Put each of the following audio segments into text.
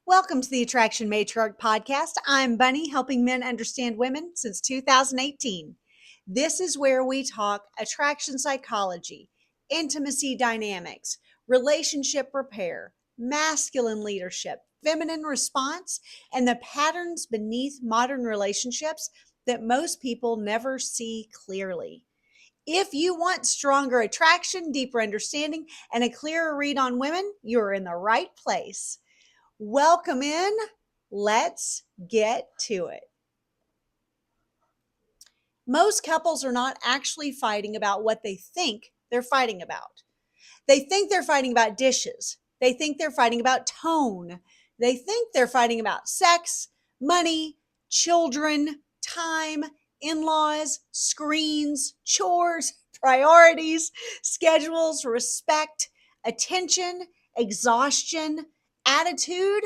Welcome to the Attraction Matriarch podcast. I'm Bunny, helping men understand women since 2018. This is where we talk attraction psychology, intimacy dynamics, relationship repair, masculine leadership, feminine response, and the patterns beneath modern relationships that most people never see clearly. If you want stronger attraction, deeper understanding, and a clearer read on women, you're in the right place. Welcome in. Let's get to it. Most couples are not actually fighting about what they think they're fighting about. They think they're fighting about dishes. They think they're fighting about tone. They think they're fighting about sex, money, children, time, in-laws, screens, chores, priorities, schedules, respect, attention, exhaustion, attitude,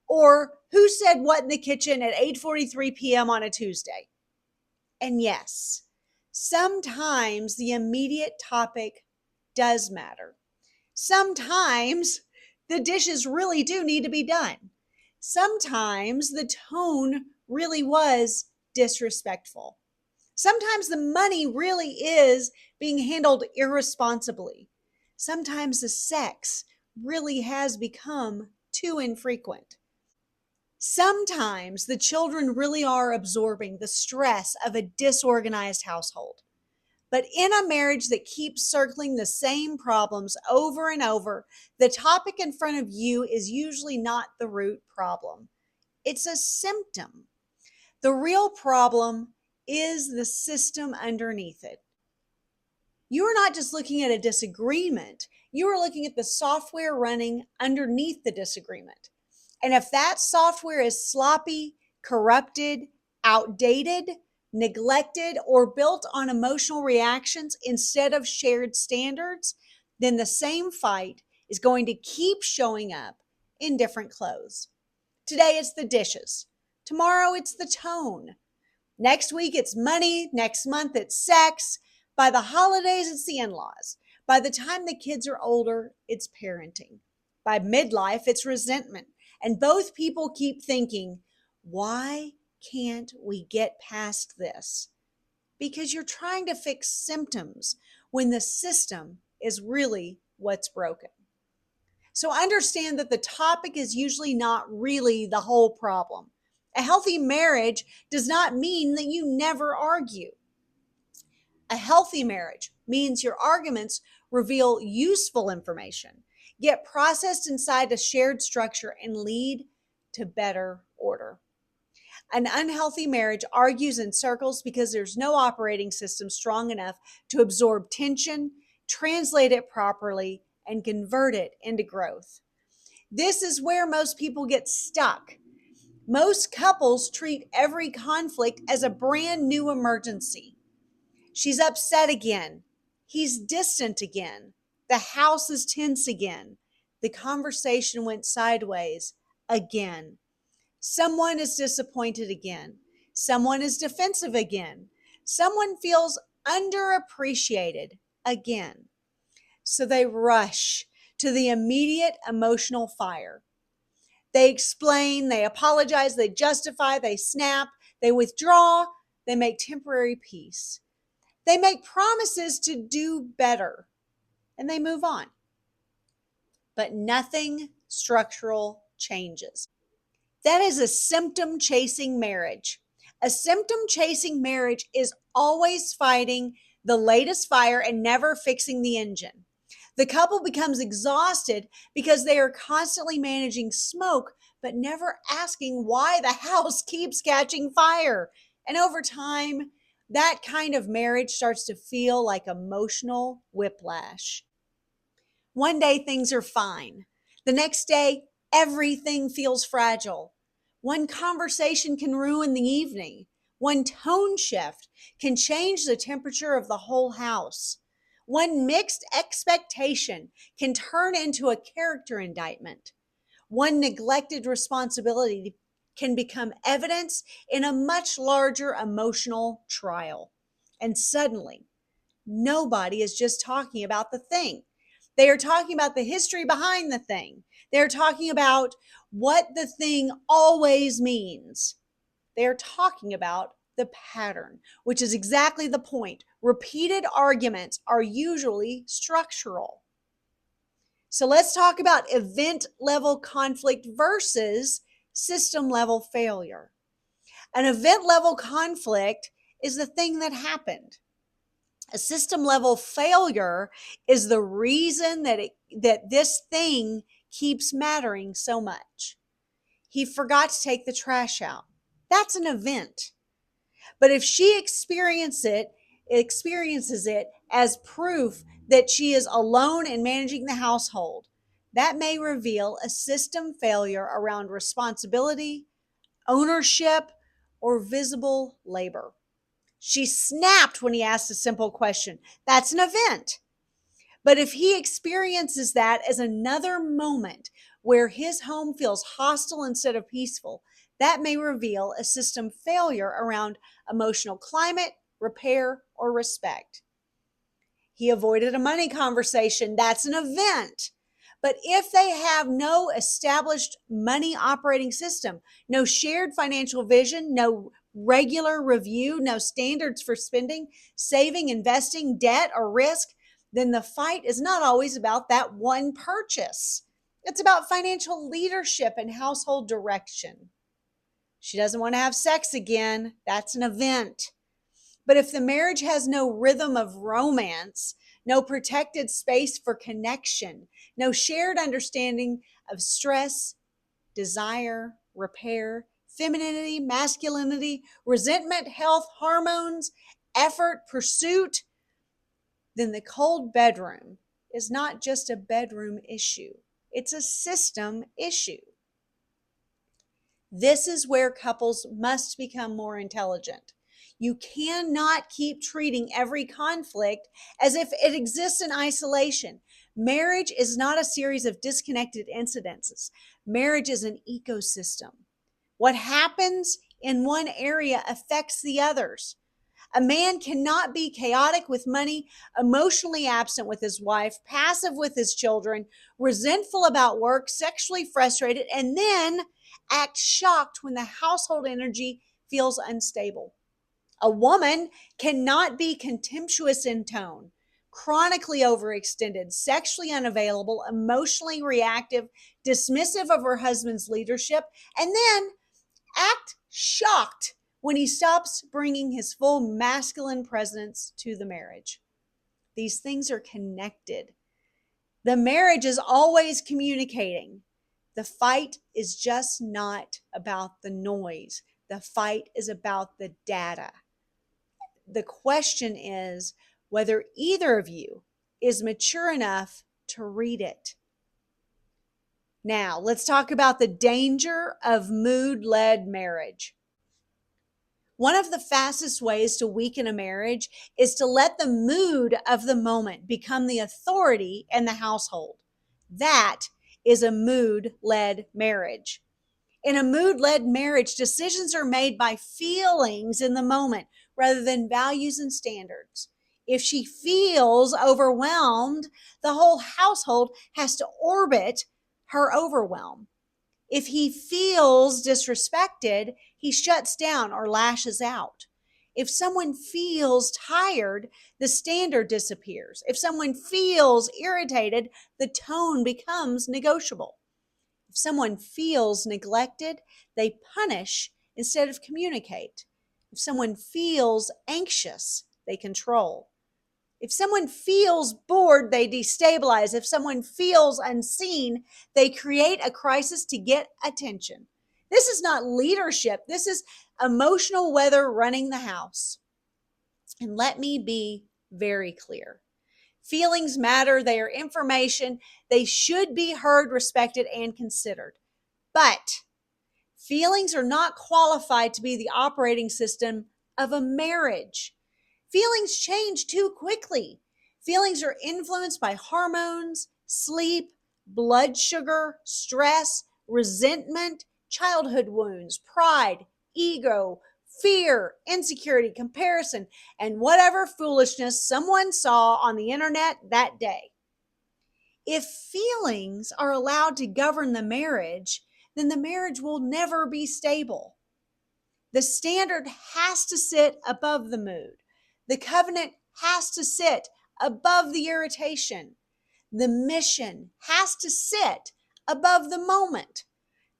or who said what in the kitchen at 8:43 p.m. on a Tuesday. And yes, sometimes the immediate topic does matter. Sometimes the dishes really do need to be done. Sometimes the tone really was disrespectful. Sometimes the money really is being handled irresponsibly. Sometimes the sex really has become too infrequent. Sometimes the children really are absorbing the stress of a disorganized household. But in a marriage that keeps circling the same problems over and over, the topic in front of you is usually not the root problem. It's a symptom. The real problem is the system underneath it. You are not just looking at a disagreement, you are looking at the software running underneath the disagreement. And if that software is sloppy, corrupted, outdated, neglected, or built on emotional reactions instead of shared standards, then the same fight is going to keep showing up in different clothes. Today it's the dishes. Tomorrow it's the tone. Next week it's money. Next month it's sex. By the holidays it's the in-laws. By the time the kids are older, it's parenting. By midlife, it's resentment. And both people keep thinking, why can't we get past this? Because you're trying to fix symptoms when the system is really what's broken. So understand that the topic is usually not really the whole problem. A healthy marriage does not mean that you never argue. A healthy marriage means your arguments reveal useful information, get processed inside a shared structure, and lead to better order. An unhealthy marriage argues in circles because there's no operating system strong enough to absorb tension, translate it properly, and convert it into growth. This is where most people get stuck. Most couples treat every conflict as a brand new emergency. She's upset again. He's distant again. The house is tense again. The conversation went sideways again. Someone is disappointed again. Someone is defensive again. Someone feels underappreciated again. So they rush to the immediate emotional fire. They explain, they apologize, they justify, they snap, they withdraw, they make temporary peace. They make promises to do better, and they move on. But nothing structural changes. That is a symptom-chasing marriage. A symptom-chasing marriage is always fighting the latest fire and never fixing the engine. The couple becomes exhausted because they are constantly managing smoke, but never asking why the house keeps catching fire. And over time, that kind of marriage starts to feel like emotional whiplash. One day things are fine. The next day, everything feels fragile. One conversation can ruin the evening. One tone shift can change the temperature of the whole house. One mixed expectation can turn into a character indictment. One neglected responsibility can become evidence in a much larger emotional trial. And suddenly, nobody is just talking about the thing. They are talking about the history behind the thing. They're talking about what the thing always means. They're talking about the pattern, which is exactly the point. Repeated arguments are usually structural. So let's talk about event level conflict versus system level failure. An event level conflict is the thing that happened. A system level failure is the reason that this thing keeps mattering so much. He forgot to take the trash out. That's an event. But if she experiences it as proof that she is alone in managing the household, that may reveal a system failure around responsibility, ownership, or visible labor. She snapped when he asked a simple question. That's an event. But if he experiences that as another moment where his home feels hostile instead of peaceful, that may reveal a system failure around emotional climate, repair, or respect. He avoided a money conversation. That's an event. But if they have no established money operating system, no shared financial vision, no regular review, no standards for spending, saving, investing, debt, or risk, then the fight is not always about that one purchase. It's about financial leadership and household direction. She doesn't want to have sex again. That's an event. But if the marriage has no rhythm of romance, no protected space for connection, no shared understanding of stress, desire, repair, femininity, masculinity, resentment, health, hormones, effort, pursuit, then the cold bedroom is not just a bedroom issue, it's a system issue. This is where couples must become more intelligent. You cannot keep treating every conflict as if it exists in isolation. Marriage is not a series of disconnected incidences. Marriage is an ecosystem. What happens in one area affects the others. A man cannot be chaotic with money, emotionally absent with his wife, passive with his children, resentful about work, sexually frustrated, and then act shocked when the household energy feels unstable. A woman cannot be contemptuous in tone, chronically overextended, sexually unavailable, emotionally reactive, dismissive of her husband's leadership, and then act shocked when he stops bringing his full masculine presence to the marriage. These things are connected. The marriage is always communicating. The fight is just not about the noise. The fight is about the data. The question is whether either of you is mature enough to read it. Now, let's talk about the danger of mood-led marriage. One of the fastest ways to weaken a marriage is to let the mood of the moment become the authority in the household. That is a mood-led marriage. In a mood-led marriage, decisions are made by feelings in the moment rather than values and standards. If she feels overwhelmed, the whole household has to orbit her overwhelm. If he feels disrespected, he shuts down or lashes out. If someone feels tired, the standard disappears. If someone feels irritated, the tone becomes negotiable. If someone feels neglected, they punish instead of communicate. If someone feels anxious, they control. If someone feels bored, they destabilize. If someone feels unseen, they create a crisis to get attention. This is not leadership. This is emotional weather running the house. And let me be very clear. Feelings matter. They are information. They should be heard, respected, and considered. But feelings are not qualified to be the operating system of a marriage. Feelings change too quickly. Feelings are influenced by hormones, sleep, blood sugar, stress, resentment, childhood wounds, pride, ego, fear, insecurity, comparison, and whatever foolishness someone saw on the internet that day. If feelings are allowed to govern the marriage, then the marriage will never be stable. The standard has to sit above the mood. The covenant has to sit above the irritation. The mission has to sit above the moment.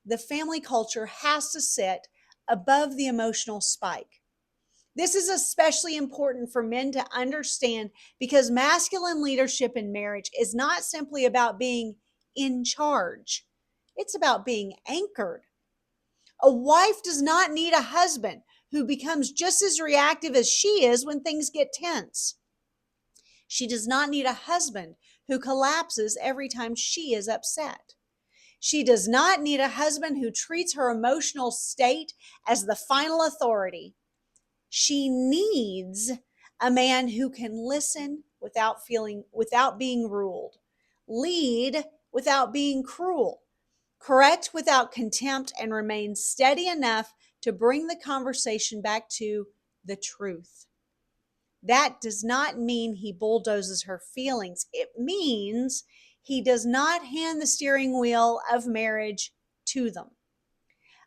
The family culture has to sit above the emotional spike. This is especially important for men to understand because masculine leadership in marriage is not simply about being in charge, it's about being anchored. A wife does not need a husband who becomes just as reactive as she is when things get tense. She does not need a husband who collapses every time she is upset. She does not need a husband who treats her emotional state as the final authority. She needs a man who can listen without being ruled, lead without being cruel, correct without contempt, and remain steady enough to bring the conversation back to the truth. That does not mean he bulldozes her feelings. It means he does not hand the steering wheel of marriage to them.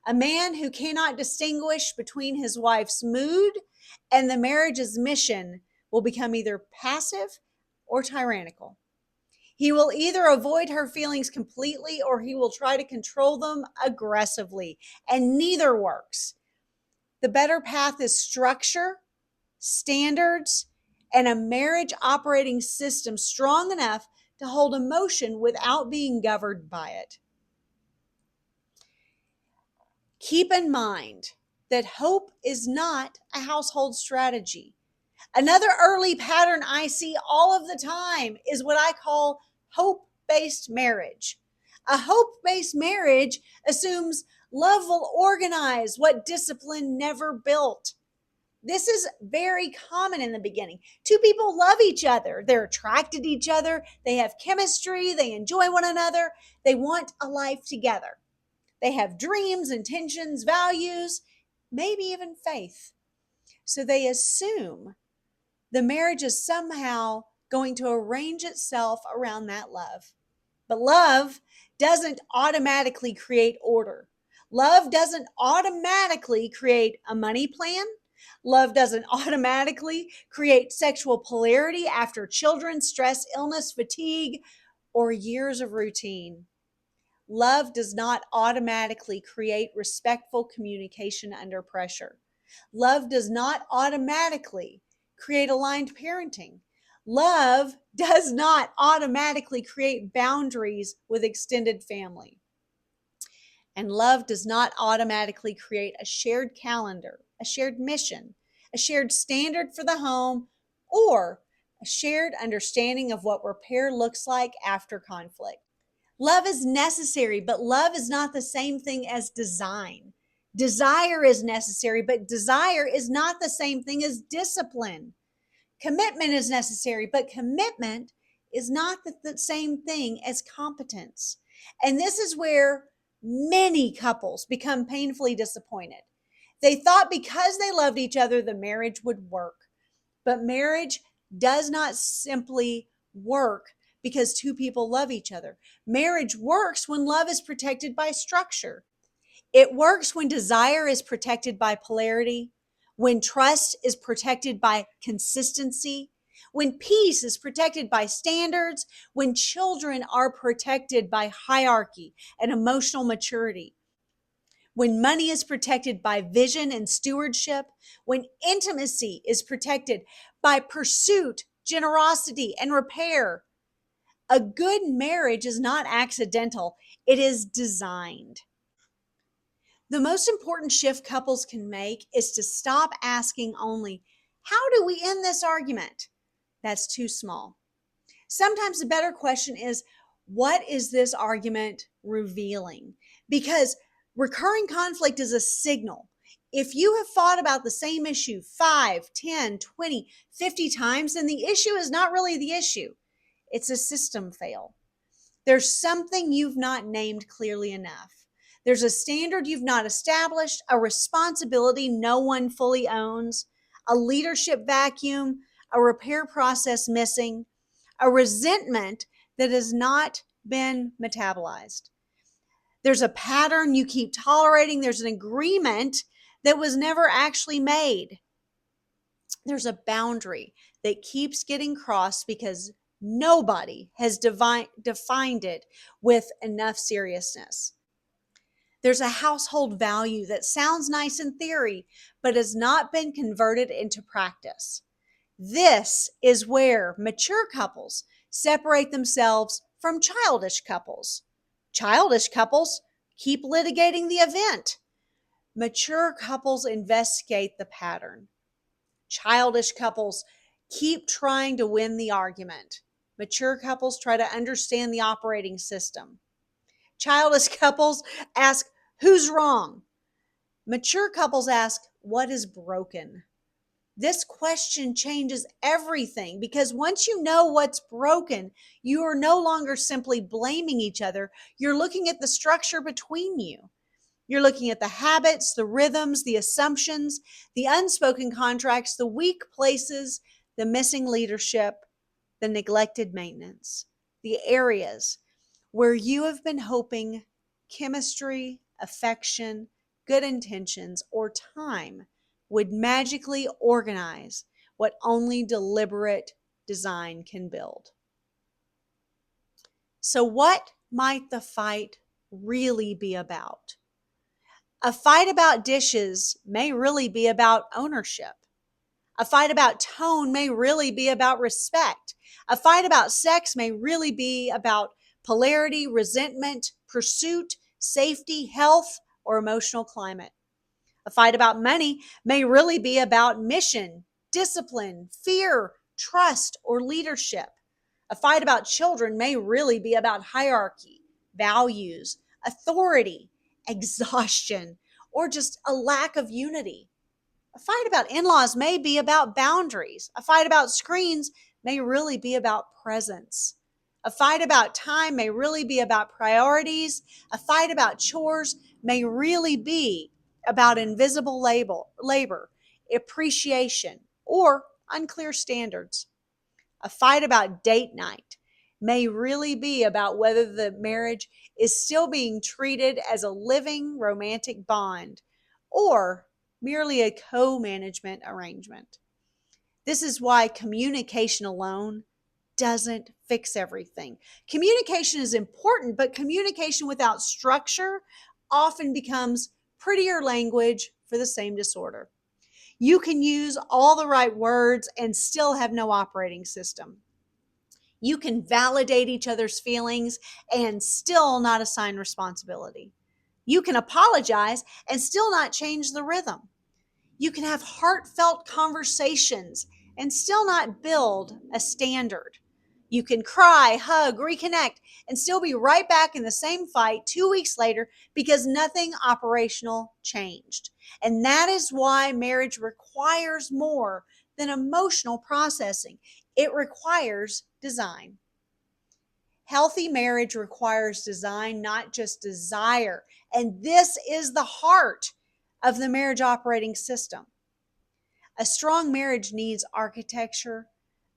A man who cannot distinguish between his wife's mood and the marriage's mission will become either passive or tyrannical. He will either avoid her feelings completely or he will try to control them aggressively, and neither works. The better path is structure, standards, and a marriage operating system strong enough to hold emotion without being governed by it. Keep in mind that hope is not a household strategy. Another early pattern I see all of the time is what I call hope-based marriage. A hope-based marriage assumes love will organize what discipline never built. This is very common in the beginning. Two people love each other. They're attracted to each other. They have chemistry. They enjoy one another. They want a life together. They have dreams, intentions, values, maybe even faith. So they assume the marriage is somehow going to arrange itself around that love. But love doesn't automatically create order. Love doesn't automatically create a money plan. Love doesn't automatically create sexual polarity after children, stress, illness, fatigue, or years of routine. Love does not automatically create respectful communication under pressure. Love does not automatically create aligned parenting. Love does not automatically create boundaries with extended family. And love does not automatically create a shared calendar, a shared mission, a shared standard for the home, or a shared understanding of what repair looks like after conflict. Love is necessary, but love is not the same thing as design. Desire is necessary, but desire is not the same thing as discipline. Commitment is necessary, but commitment is not the same thing as competence. And this is where many couples become painfully disappointed. They thought because they loved each other, the marriage would work. But marriage does not simply work because two people love each other. Marriage works when love is protected by structure. It works when desire is protected by polarity, when trust is protected by consistency, when peace is protected by standards, when children are protected by hierarchy and emotional maturity, when money is protected by vision and stewardship, when intimacy is protected by pursuit, generosity, and repair. A good marriage is not accidental, it is designed. The most important shift couples can make is to stop asking only, how do we end this argument? That's too small. Sometimes the better question is, what is this argument revealing? Because recurring conflict is a signal. If you have fought about the same issue 5, 10, 20, 50 times, then the issue is not really the issue. It's a system fail. There's something you've not named clearly enough. There's a standard you've not established, a responsibility no one fully owns, a leadership vacuum, a repair process missing, a resentment that has not been metabolized. There's a pattern you keep tolerating. There's an agreement that was never actually made. There's a boundary that keeps getting crossed because nobody has defined it with enough seriousness. There's a household value that sounds nice in theory, but has not been converted into practice. This is where mature couples separate themselves from childish couples. Childish couples keep litigating the event. Mature couples investigate the pattern. Childish couples keep trying to win the argument. Mature couples try to understand the operating system. Childish couples ask, who's wrong? Mature couples ask, what is broken? This question changes everything because once you know what's broken, you are no longer simply blaming each other. You're looking at the structure between you. You're looking at the habits, the rhythms, the assumptions, the unspoken contracts, the weak places, the missing leadership, the neglected maintenance, the areas where you have been hoping chemistry, affection, good intentions, or time would magically organize what only deliberate design can build. So, what might the fight really be about? A fight about dishes may really be about ownership. A fight about tone may really be about respect. A fight about sex may really be about polarity, resentment, pursuit, safety, health, or emotional climate. A fight about money may really be about mission, discipline, fear, trust, or leadership. A fight about children may really be about hierarchy, values, authority, exhaustion, or just a lack of unity. A fight about in-laws may be about boundaries. A fight about screens may really be about presence. A fight about time may really be about priorities. A fight about chores may really be about invisible labor, appreciation, or unclear standards. A fight about date night may really be about whether the marriage is still being treated as a living romantic bond or merely a co-management arrangement. This is why communication alone doesn't fix everything. Communication is important, but communication without structure often becomes prettier language for the same disorder. You can use all the right words and still have no operating system. You can validate each other's feelings and still not assign responsibility. You can apologize and still not change the rhythm. You can have heartfelt conversations and still not build a standard. You can cry, hug, reconnect, and still be right back in the same fight 2 weeks later because nothing operational changed. And that is why marriage requires more than emotional processing. It requires design. Healthy marriage requires design, not just desire. And this is the heart of the marriage operating system. A strong marriage needs architecture,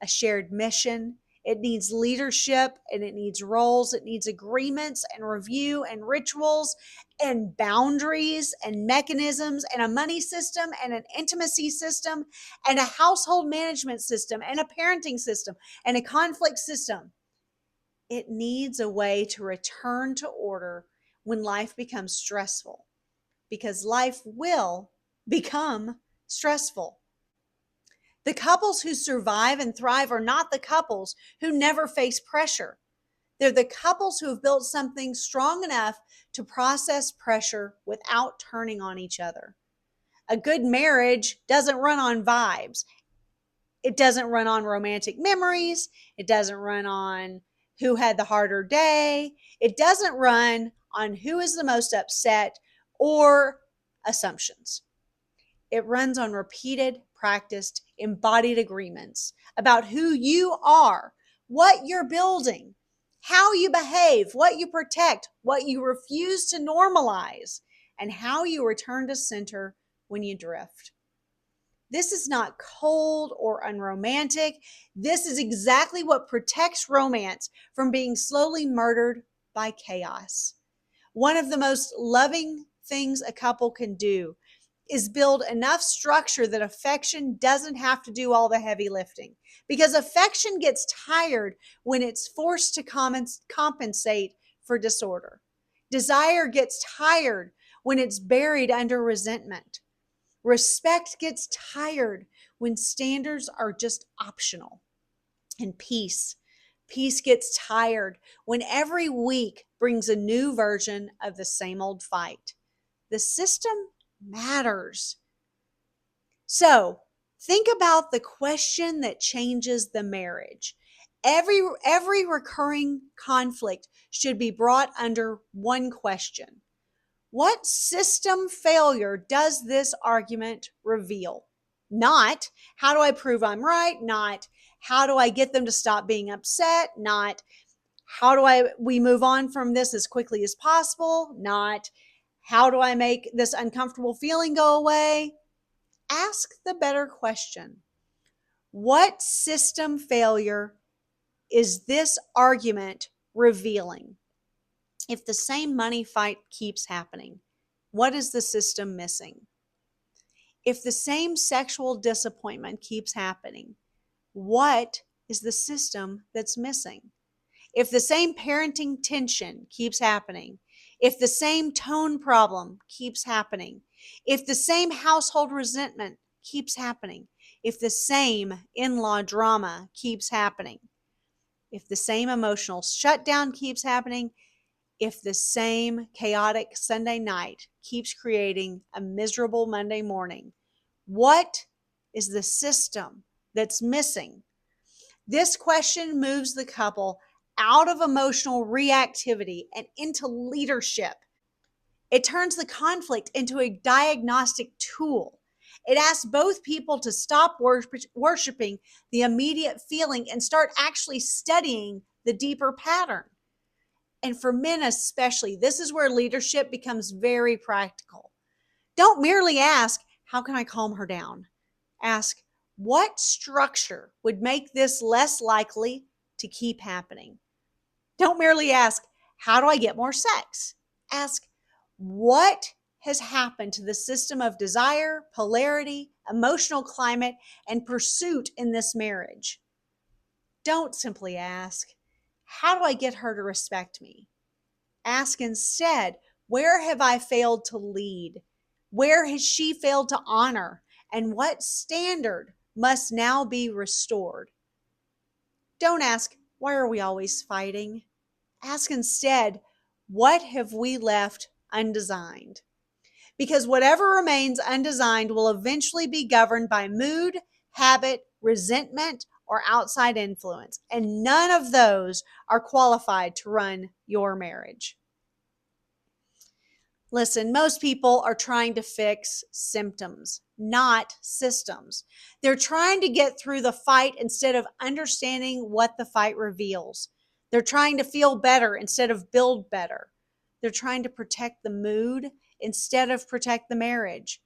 a shared mission. It needs leadership and it needs roles. It needs agreements and review and rituals and boundaries and mechanisms and a money system and an intimacy system and a household management system and a parenting system and a conflict system. It needs a way to return to order when life becomes stressful, because life will become stressful. The couples who survive and thrive are not the couples who never face pressure. They're the couples who have built something strong enough to process pressure without turning on each other. A good marriage doesn't run on vibes. It doesn't run on romantic memories. It doesn't run on who had the harder day. It doesn't run on who is the most upset or assumptions. It runs on repeated, practiced, embodied agreements about who you are, what you're building, how you behave, what you protect, what you refuse to normalize, and how you return to center when you drift. This is not cold or unromantic. This is exactly what protects romance from being slowly murdered by chaos. One of the most loving things a couple can do is build enough structure that affection doesn't have to do all the heavy lifting. Because affection gets tired when it's forced to compensate for disorder. Desire gets tired when it's buried under resentment. Respect gets tired when standards are just optional. And peace gets tired when every week brings a new version of the same old fight. The system matters. So think about the question that changes the marriage. Every recurring conflict should be brought under one question. What system failure does this argument reveal? Not how do I prove I'm right? Not how do I get them to stop being upset? Not how do we move on from this as quickly as possible? Not how do I make this uncomfortable feeling go away? Ask the better question. What system failure is this argument revealing? If the same money fight keeps happening, what is the system missing? If the same sexual disappointment keeps happening, what is the system that's missing? If the same parenting tension keeps happening, if the same tone problem keeps happening, if the same household resentment keeps happening, if the same in law drama keeps happening, if the same emotional shutdown keeps happening, if the same chaotic Sunday night keeps creating a miserable Monday morning, what is the system that's missing? This question moves the couple out of emotional reactivity and into leadership. It turns the conflict into a diagnostic tool. It asks both people to stop worshiping the immediate feeling and start actually studying the deeper pattern. And for men especially, this is where leadership becomes very practical. Don't merely ask, how can I calm her down? Ask, what structure would make this less likely to keep happening? Don't merely ask, how do I get more sex? Ask, what has happened to the system of desire, polarity, emotional climate, and pursuit in this marriage? Don't simply ask, how do I get her to respect me? Ask instead, where have I failed to lead? Where has she failed to honor? And what standard must now be restored? Don't ask, why are we always fighting? Ask instead, what have we left undesigned? Because whatever remains undesigned will eventually be governed by mood, habit, resentment, or outside influence. And none of those are qualified to run your marriage. Listen, most people are trying to fix symptoms, not systems. They're trying to get through the fight instead of understanding what the fight reveals. They're trying to feel better instead of build better. They're trying to protect the mood instead of protect the marriage.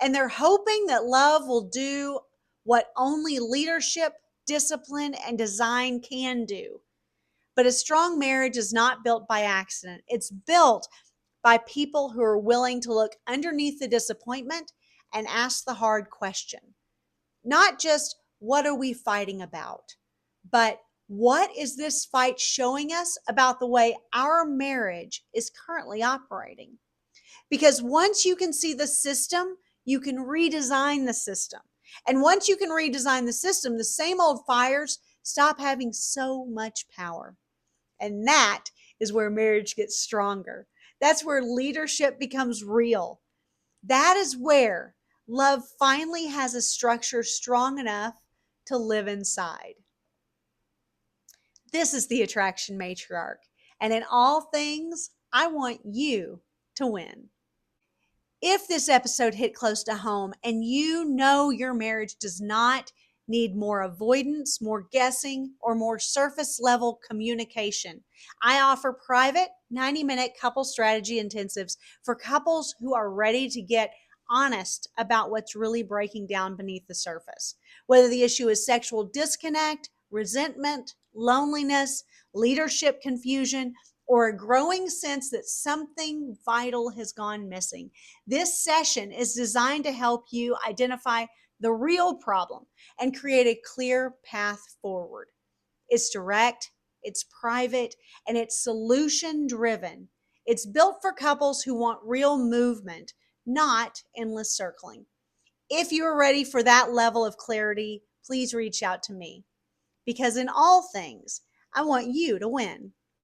And they're hoping that love will do what only leadership, discipline, and design can do. But a strong marriage is not built by accident. It's built by people who are willing to look underneath the disappointment and ask the hard question. Not just, what are we fighting about? But what is this fight showing us about the way our marriage is currently operating? Because once you can see the system, you can redesign the system. And once you can redesign the system, the same old fires stop having so much power. And that is where marriage gets stronger. That's where leadership becomes real. That is where love finally has a structure strong enough to live inside. This is the Attraction Matriarch. And in all things, I want you to win. If this episode hit close to home and you know your marriage does not need more avoidance, more guessing, or more surface level communication, I offer private 90-minute couple strategy intensives for couples who are ready to get honest about what's really breaking down beneath the surface. Whether the issue is sexual disconnect, resentment, loneliness, leadership confusion, or a growing sense that something vital has gone missing. This session is designed to help you identify the real problem and create a clear path forward. It's direct, it's private, and it's solution driven. It's built for couples who want real movement, not endless circling. If you are ready for that level of clarity, please reach out to me because in all things, I want you to win.